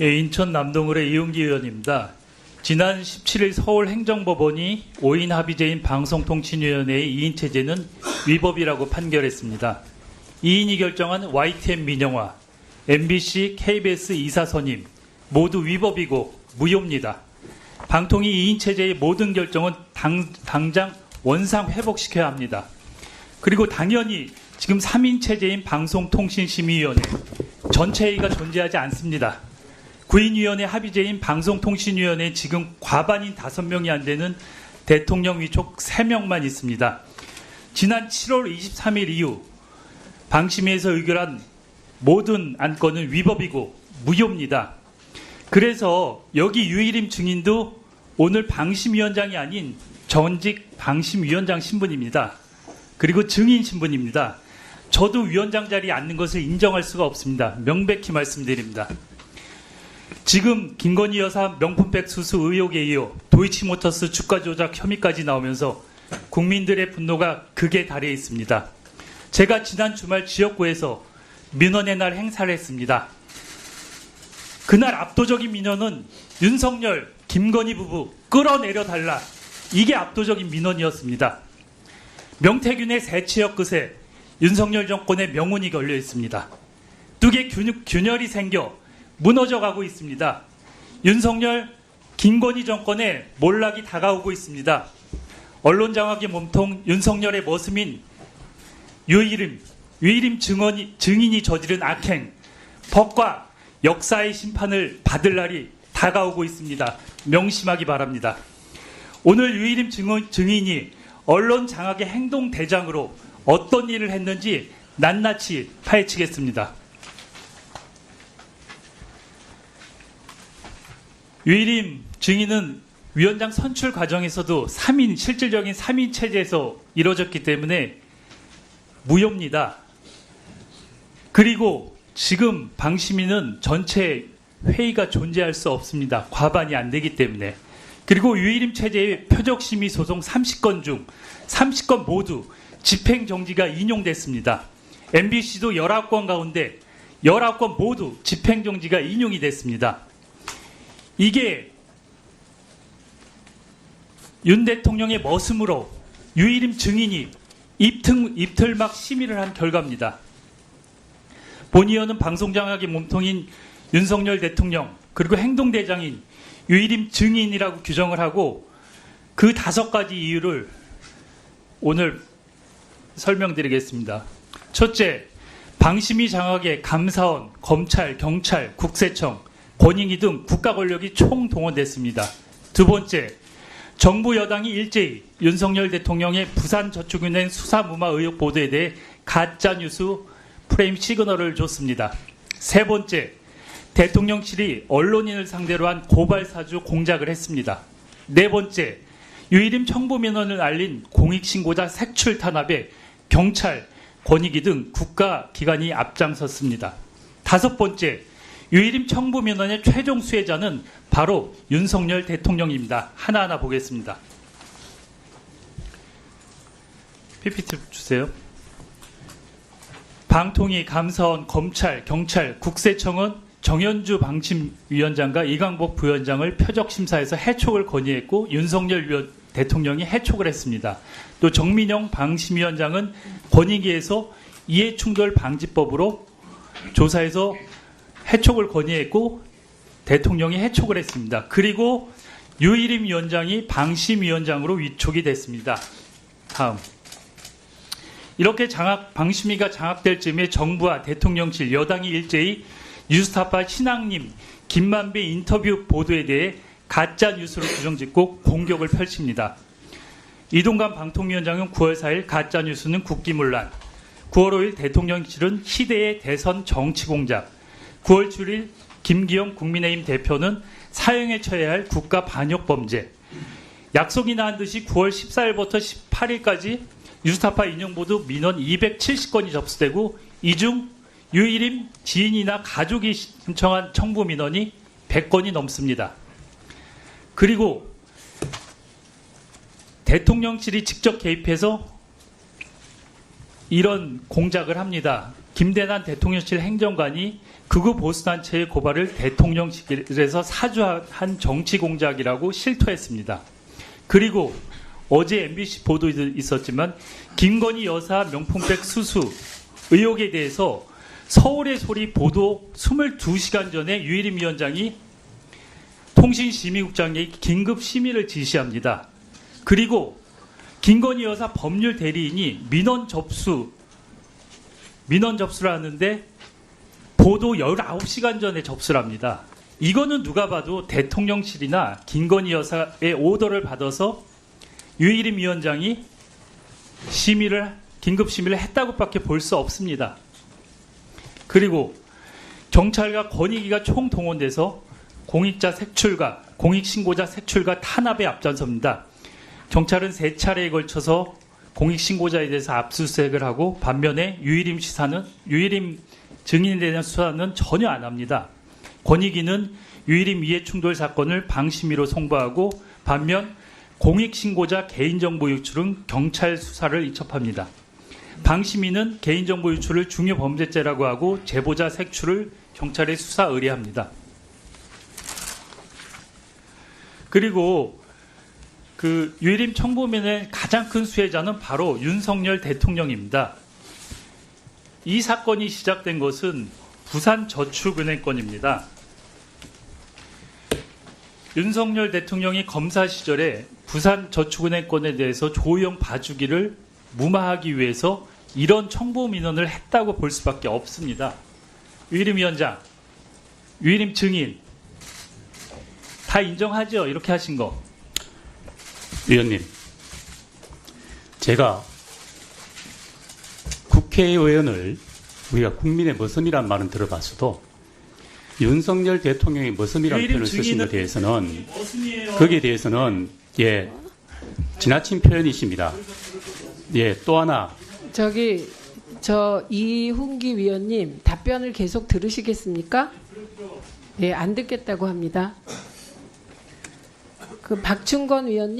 예, 인천 남동을의 이용기 의원입니다. 지난 17일 서울행정법원이 5인 합의제인 방송통신위원회의 2인 체제는 위법이라고 판결했습니다. 2인이 결정한 YTN 민영화, MBC, KBS 이사 선임 모두 위법이고 무효입니다. 방통위 2인 체제의 모든 결정은 당장 원상 회복시켜야 합니다. 그리고 당연히 지금 3인 체제인 방송통신심의위원회 전체회의가 존재하지 않습니다. 9인위원회 합의제인 방송통신위원회 지금 과반인 5명이 안 되는 대통령 위촉 3명만 있습니다. 지난 7월 23일 이후 방심위에서 의결한 모든 안건은 위법이고 무효입니다. 그래서 여기 유일임 증인도 오늘 방심위원장이 아닌 전직 방심위원장 신분입니다. 그리고 증인 신분입니다. 저도 위원장 자리에 앉는 것을 인정할 수가 없습니다. 명백히 말씀드립니다. 지금 김건희 여사 명품백 수수 의혹에 이어 도이치모터스 주가 조작 혐의까지 나오면서 국민들의 분노가 극에 달해 있습니다. 제가 지난 주말 지역구에서 민원의 날 행사를 했습니다. 그날 압도적인 민원은 윤석열, 김건희 부부 끌어내려 달라. 이게 압도적인 민원이었습니다. 명태균의 새치역 끝에 윤석열 정권의 명운이 걸려 있습니다. 뚝에 균열이 생겨 무너져 가고 있습니다. 윤석열, 김건희 정권의 몰락이 다가오고 있습니다. 언론 장악의 몸통 윤석열의 머슴인 유일임 증인이 저지른 악행, 법과 역사의 심판을 받을 날이 다가오고 있습니다. 명심하기 바랍니다. 오늘 유일임 증인이 언론 장악의 행동 대장으로 어떤 일을 했는지 낱낱이 파헤치겠습니다. 유일임 증인은 위원장 선출 과정에서도 실질적인 3인 체제에서 이루어졌기 때문에 무효입니다. 그리고 지금 방심위는 전체 회의가 존재할 수 없습니다. 과반이 안 되기 때문에. 그리고 유일임 체제의 표적심의 소송 30건 중 30건 모두 집행정지가 인용됐습니다. MBC도 19건 가운데 19건 모두 집행정지가 인용이 됐습니다. 이게 윤 대통령의 머슴으로 유일임 증인이 입틀막 심의를 한 결과입니다. 본 의원은 방송장악의 몸통인 윤석열 대통령 그리고 행동대장인 유일임 증인이라고 규정을 하고 그 5가지 이유를 오늘 설명드리겠습니다. 첫째, 방심위 장악에 감사원, 검찰, 경찰, 국세청, 권익위 등 국가 권력이 총동원됐습니다. 두 번째, 정부 여당이 일제히 윤석열 대통령의 부산저축은행 수사무마 의혹 보도에 대해 가짜뉴스 프레임 시그널을 줬습니다. 세 번째, 대통령실이 언론인을 상대로 한 고발사주 공작을 했습니다. 네 번째, 유일임 청부민원을 알린 공익신고자 색출 탄압에 경찰, 권익위 등 국가기관이 앞장섰습니다. 다섯 번째, 유일임 청부민원의 최종 수혜자는 바로 윤석열 대통령입니다. 하나하나 보겠습니다. PPT 주세요. 방통위, 감사원, 검찰, 경찰, 국세청은 정현주 방심위원장과 이강복 부위원장을 표적심사에서 해촉을 건의했고 윤석열 대통령이 해촉을 했습니다. 또 정민영 방심위원장은 권익위에서 이해충돌 방지법으로 조사해서 해촉을 건의했고 대통령이 해촉을 했습니다. 그리고 유일임 위원장이 방심위원장으로 위촉이 됐습니다. 다음. 이렇게 방심위가 장악될 즈음에 정부와 대통령실, 여당이 일제히 뉴스타파 신앙님 김만배 인터뷰 보도에 대해 가짜 뉴스로 규정짓고 공격을 펼칩니다. 이동관 방통위원장은 9월 4일 가짜 뉴스는 국기문란, 9월 5일 대통령실은 시대의 대선 정치 공작, 9월 7일 김기영 국민의힘 대표는 사형에 처해야 할 국가 반역 범죄, 약속이나 한 듯이 9월 14일부터 18일까지 뉴스타파 인용보도 민원 270건이 접수되고 이 중 유일임 지인이나 가족이 신청한 청부 민원이 100건이 넘습니다. 그리고 대통령실이 직접 개입해서 이런 공작을 합니다. 김대난 대통령실 행정관이 극우 보수단체의 고발을 대통령실에서 사주한 정치 공작이라고 실토했습니다. 그리고 어제 MBC 보도도 있었지만 김건희 여사 명품백 수수 의혹에 대해서 서울의 소리 보도 22시간 전에 유일임 위원장이 통신심의국장에게 긴급 심의를 지시합니다. 그리고 김건희 여사 법률 대리인이 민원 접수를 하는데 보도 19시간 전에 접수를 합니다. 이거는 누가 봐도 대통령실이나 김건희 여사의 오더를 받아서 유일임 위원장이 긴급 심의를 했다고밖에 볼 수 없습니다. 그리고 경찰과 권익위가 총동원돼서 공익신고자 색출과 탄압에 앞장섭니다. 경찰은 3차례에 걸쳐서 공익신고자에 대해서 압수수색을 하고 반면에 유일임 증인에 대한 수사는 전혀 안 합니다. 권익위는 유일임 이해충돌 사건을 방심위로 송부하고 반면 공익신고자 개인정보 유출은 경찰 수사를 이첩합니다. 방심위는 개인정보 유출을 중요범죄죄라고 하고 제보자 색출을 경찰에 수사 의뢰합니다. 그리고 그 유일임 청부면의 가장 큰 수혜자는 바로 윤석열 대통령입니다. 이 사건이 시작된 것은 부산저축은행 건입니다. 윤석열 대통령이 검사 시절에 부산저축은행 건에 대해서 조영 봐주기를 무마하기 위해서 이런 청부 민원을 했다고 볼 수밖에 없습니다. 유일임 위원장, 유일임 증인 다 인정하죠? 이렇게 하신 거. 위원님, 제가 국회의원을 우리가 국민의 머슴이란 말은 들어봤어도 윤석열 대통령이 머슴이라는 표현을 쓰신 것에 대해서는 거기에 대해서는 지나친 표현이십니다. 또 하나 이훈기 위원님 답변을 계속 들으시겠습니까? 안 듣겠다고 합니다. 박충건 위원님.